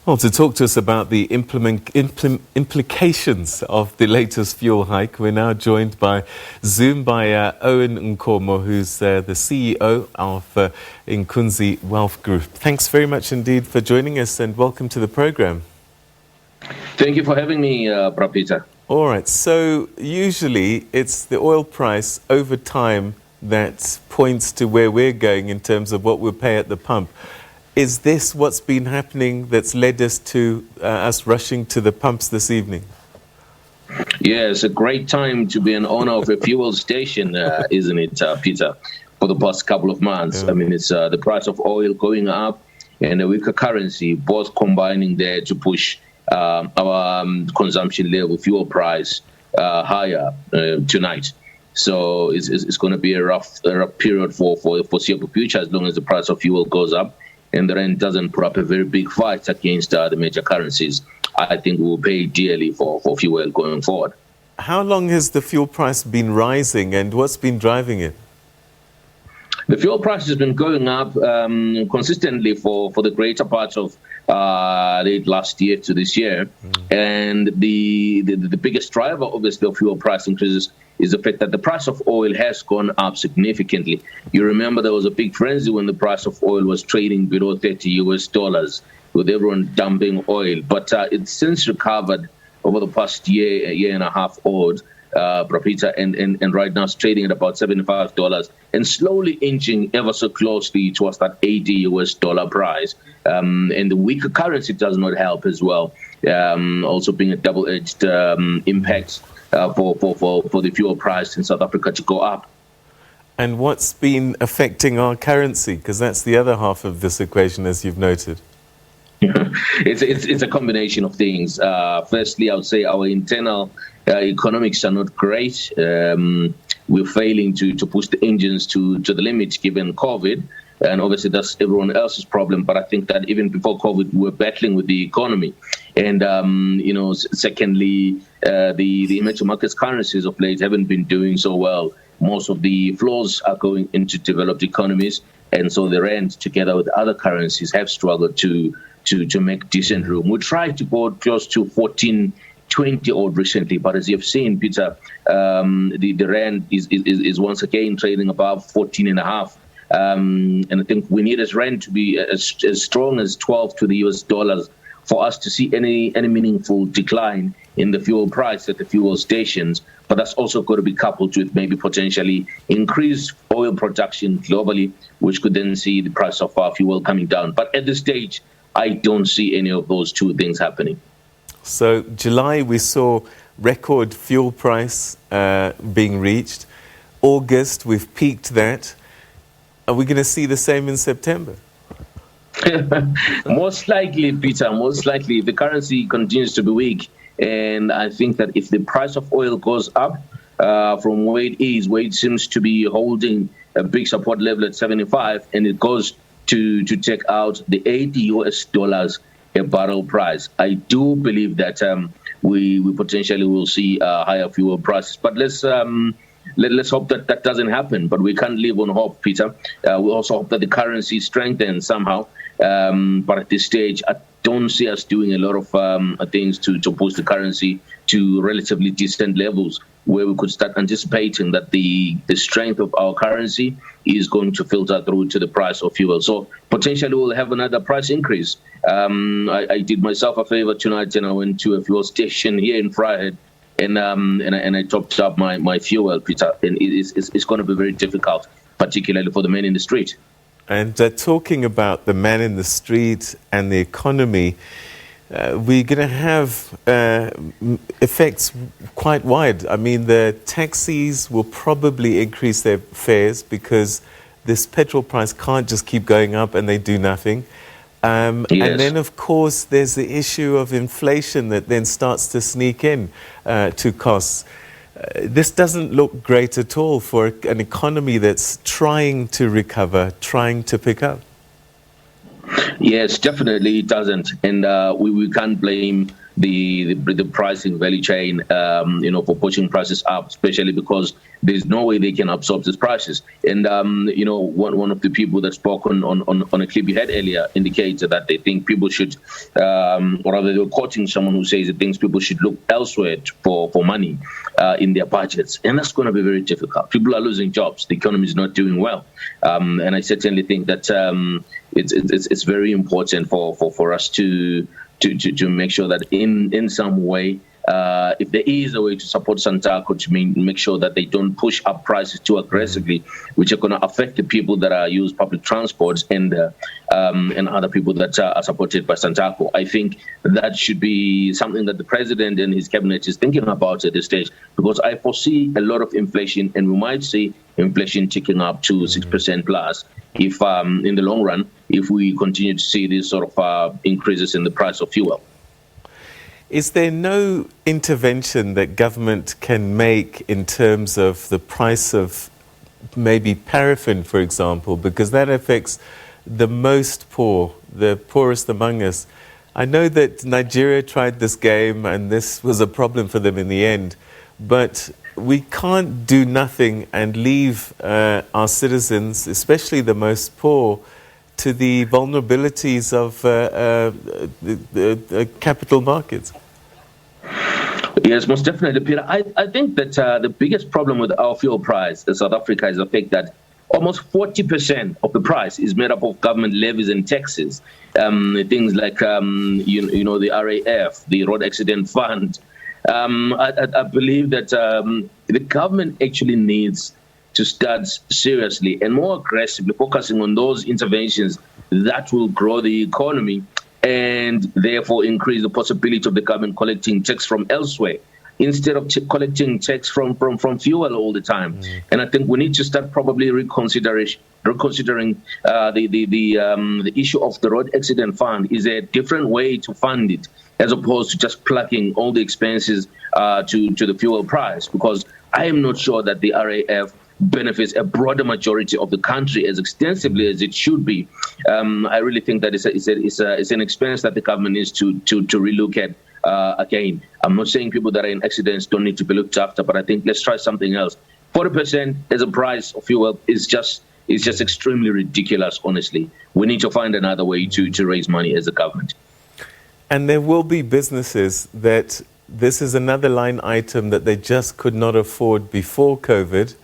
Well, to talk to us about the implications of the latest fuel hike, we're now joined by Zoom by Owen Nkomo, who's the CEO of Inkunzi Wealth Group. Thanks very much indeed for joining us and welcome to the program. Thank you for having me, Peter. All right, so usually it's the oil price over time that points to where we're going in terms of what we'll pay at the pump. Is this what's been happening that's led us to us rushing to the pumps this evening? Yeah, it's a great time to be an owner of a fuel station, isn't it, Peter, for the past couple of months. Yeah. I mean, it's the price of oil going up and a weaker currency, both combining there to push our consumption level, fuel price higher tonight. So it's going to be a rough period for the foreseeable future as long as the price of fuel goes up and the rand doesn't put up a very big fight against the major currencies. I think we'll pay dearly for fuel going forward. How long has the fuel price been rising and what's been driving it? The fuel price has been going up consistently for the greater part of late last year to this year. And the biggest driver, obviously, of fuel price increases is the fact that the price of oil has gone up significantly. You remember there was a big frenzy when the price of oil was trading below $30 with everyone dumping oil. But it's since recovered over the past year and a half odd, Peter, and right now it's trading at about $75 and slowly inching ever so closely towards that $80 price. And the weaker currency does not help as well, also being a double-edged impact for the fuel price in South Africa to go up. And what's been affecting our currency? Because that's the other half of this equation, as you've noted. It's a combination of things. Firstly, I would say our internal economics are not great. We're failing to push the engines to the limit given COVID. And obviously, that's everyone else's problem. But I think that even before COVID, we were battling with the economy. And, secondly, the emerging markets currencies of late haven't been doing so well. Most of the flows are going into developed economies. And so the rand, together with other currencies, have struggled to make decent room. We tried to go close to 14.20 odd recently, but as you've seen, Peter, the rand is once again trading above 14.5. And I think we need as rand to be as strong as 12 to the US dollars for us to see any meaningful decline in the fuel price at the fuel stations. But that's also going to be coupled with maybe potentially increased oil production globally, which could then see the price of our fuel coming down. But at this stage, I don't see any of those two things happening. So July, we saw record fuel price being reached. August, we've peaked that. Are we going to see the same in September? Most likely, Peter, most likely. The currency continues to be weak. And I think that if the price of oil goes up from where it seems to be holding a big support level at 75, and it goes to take out the $80 a barrel price, I do believe that we potentially will see higher fuel prices. But let's hope that doesn't happen. But we can't live on hope, Peter. We also hope that the currency strengthens somehow. But at this stage, I don't see us doing a lot of things to push the currency to relatively decent levels where we could start anticipating that the strength of our currency is going to filter through to the price of fuel. So potentially we'll have another price increase. I did myself a favor tonight and I went to a fuel station here in Vryheid and I topped up my fuel, Peter. And it's going to be very difficult, particularly for the men in the street. And talking about the man in the street and the economy, we're going to have effects quite wide. I mean, the taxis will probably increase their fares because this petrol price can't just keep going up and they do nothing. Yes. And then, of course, there's the issue of inflation that then starts to sneak in to costs. This doesn't look great at all for an economy that's trying to recover, trying to pick up. Yes, definitely it doesn't. And we can't blame the pricing value chain, for pushing prices up, especially because there's no way they can absorb these prices. And one of the people that spoke on a clip you had earlier indicated that they think people should, or rather they were quoting someone who says that thinks people should look elsewhere for money in their budgets, and that's going to be very difficult. People are losing jobs. The economy is not doing well, and I certainly think that it's very important for us to make sure that in some way, if there is a way to support Santaco to make sure that they don't push up prices too aggressively, which are going to affect the people that use public transport and other people that are supported by Santaco. I think that should be something that the president and his cabinet is thinking about at this stage, because I foresee a lot of inflation, and we might see inflation ticking up to 6% plus if in the long run, if we continue to see these sort of increases in the price of fuel. Is there no intervention that government can make in terms of the price of maybe paraffin, for example, because that affects the most poor, the poorest among us? I know that Nigeria tried this game and this was a problem for them in the end, but we can't do nothing and leave our citizens, especially the most poor, to the vulnerabilities of the capital markets. Yes, most definitely, Peter. I think that the biggest problem with our fuel price in South Africa is the fact that almost 40% of the price is made up of government levies and taxes. Things like, the RAF, the Road Accident Fund. I believe that the government actually needs to start seriously and more aggressively focusing on those interventions that will grow the economy and therefore increase the possibility of the government collecting tax from elsewhere instead of collecting tax from fuel all the time. And I think we need to start probably reconsidering the issue of the road accident fund. Is a different way to fund it as opposed to just plugging all the expenses to the fuel price, because I am not sure that the RAF benefits a broader majority of the country as extensively as it should be. I really think that it's an expense that the government needs to relook at again. I'm not saying people that are in accidents don't need to be looked after, but I think let's try something else. 40% as a price of fuel is just extremely ridiculous, honestly. We need to find another way to raise money as a government. And there will be businesses that this is another line item that they just could not afford before COVID.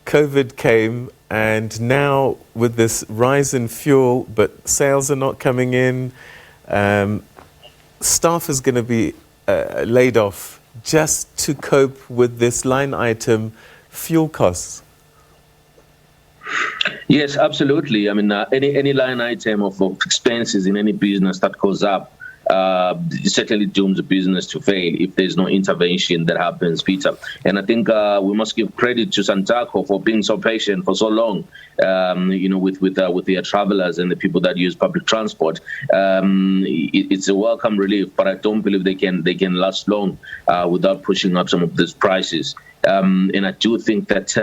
COVID came, and now with this rise in fuel, but sales are not coming in, staff is going to be laid off just to cope with this line item, fuel costs. Yes, absolutely. I mean, any line item of expenses in any business that goes up certainly dooms the business to fail if there's no intervention that happens, Peter. And I think we must give credit to Santaco for being so patient for so long, with their travelers and the people that use public transport. It's a welcome relief, but I don't believe they can last long without pushing up some of these prices. And I do think that,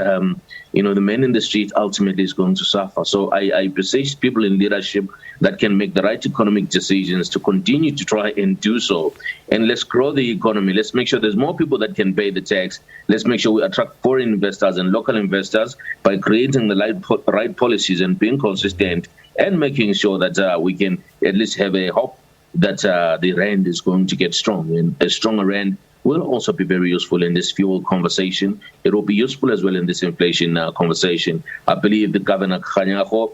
the man in the street ultimately is going to suffer. So I beseech people in leadership that can make the right economic decisions to continue to try and do so. And let's grow the economy. Let's make sure there's more people that can pay the tax. Let's make sure we attract foreign investors and local investors by creating the right policies and being consistent and making sure that we can at least have a hope that the rand is going to get strong. And a stronger rand will also be very useful in this fuel conversation. It will be useful as well in this inflation conversation. I believe the Governor Kganyago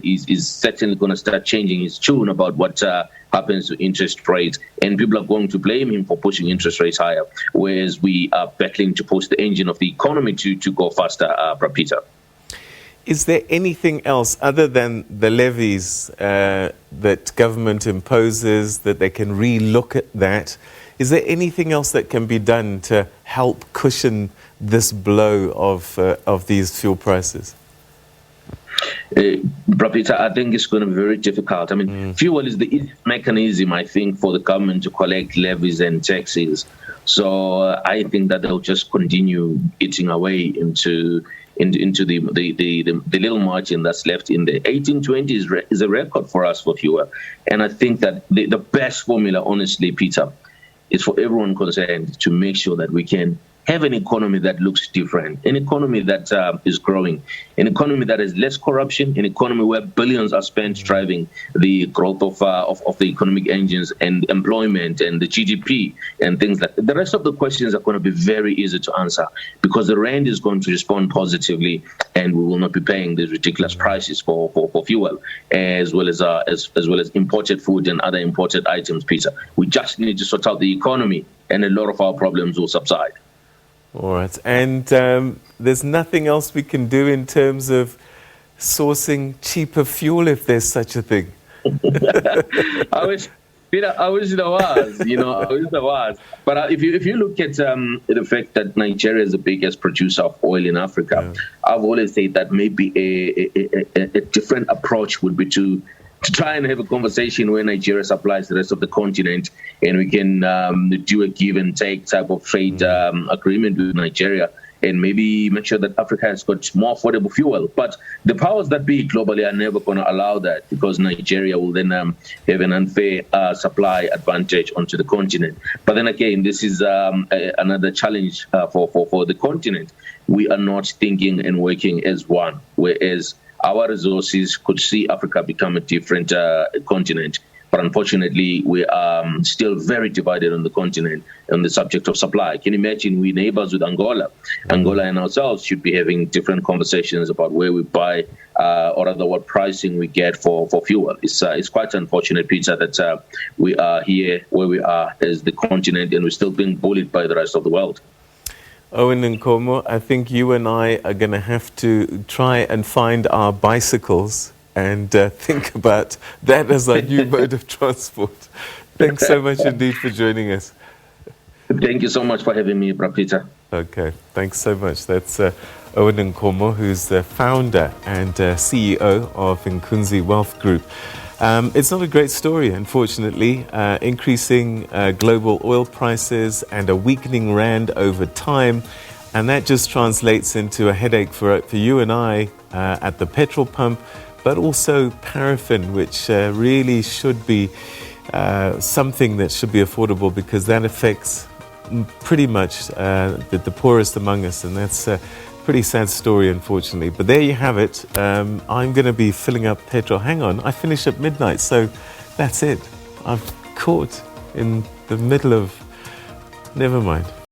is certainly going to start changing his tune about what happens to interest rates, and people are going to blame him for pushing interest rates higher, whereas we are battling to push the engine of the economy to go faster, Peter. Is there anything else other than the levies that government imposes that they can re-look at that? Is there anything else that can be done to help cushion this blow of these fuel prices? Peter, I think it's going to be very difficult. I mean, fuel is the mechanism, I think, for the government to collect levies and taxes. So I think that they'll just continue eating away into into the little margin that's left in there. 1820 is a record for us for fuel. And I think that the best formula, honestly, Peter, is for everyone concerned to make sure that we can have an economy that looks different, an economy that is growing, an economy that has less corruption, an economy where billions are spent driving the growth of the economic engines and employment and the GDP and things like that. The rest of the questions are going to be very easy to answer because the rand is going to respond positively, and we will not be paying these ridiculous prices for fuel as well as imported food and other imported items, Peter. We just need to sort out the economy, and a lot of our problems will subside. All right. And there's nothing else we can do in terms of sourcing cheaper fuel, if there's such a thing. I wish there was, I wish there was. But if you look at the fact that Nigeria is the biggest producer of oil in Africa, I've always said that maybe a different approach would be to try and have a conversation where Nigeria supplies the rest of the continent, and we can do a give and take type of trade agreement with Nigeria, and maybe make sure that Africa has got more affordable fuel. But the powers that be globally are never going to allow that, because Nigeria will then have an unfair supply advantage onto the continent. But then again, this is another challenge for the continent. We are not thinking and working as one, whereas our resources could see Africa become a different continent. But unfortunately, we are still very divided on the continent on the subject of supply. Can you imagine we're neighbors with Angola? Angola and ourselves should be having different conversations about where we buy or rather what pricing we get for fuel. It's quite unfortunate, Peter, that we are here where we are as the continent, and we're still being bullied by the rest of the world. Owen Nkomo, I think you and I are going to have to try and find our bicycles and think about that as our new mode of transport. Thanks so much indeed for joining us. Thank you so much for having me, Peter. Okay, thanks so much. That's Owen Nkomo, who's the founder and CEO of Inkunzi Wealth Group. It's not a great story, unfortunately. Increasing global oil prices and a weakening rand over time. And that just translates into a headache for you and I at the petrol pump, but also paraffin, which really should be something that should be affordable, because that affects pretty much the poorest among us. And that's pretty sad story, unfortunately. But there you have it. I'm going to be filling up petrol. Hang on, I finish at midnight, so that's it. I'm caught in the middle of... Never mind.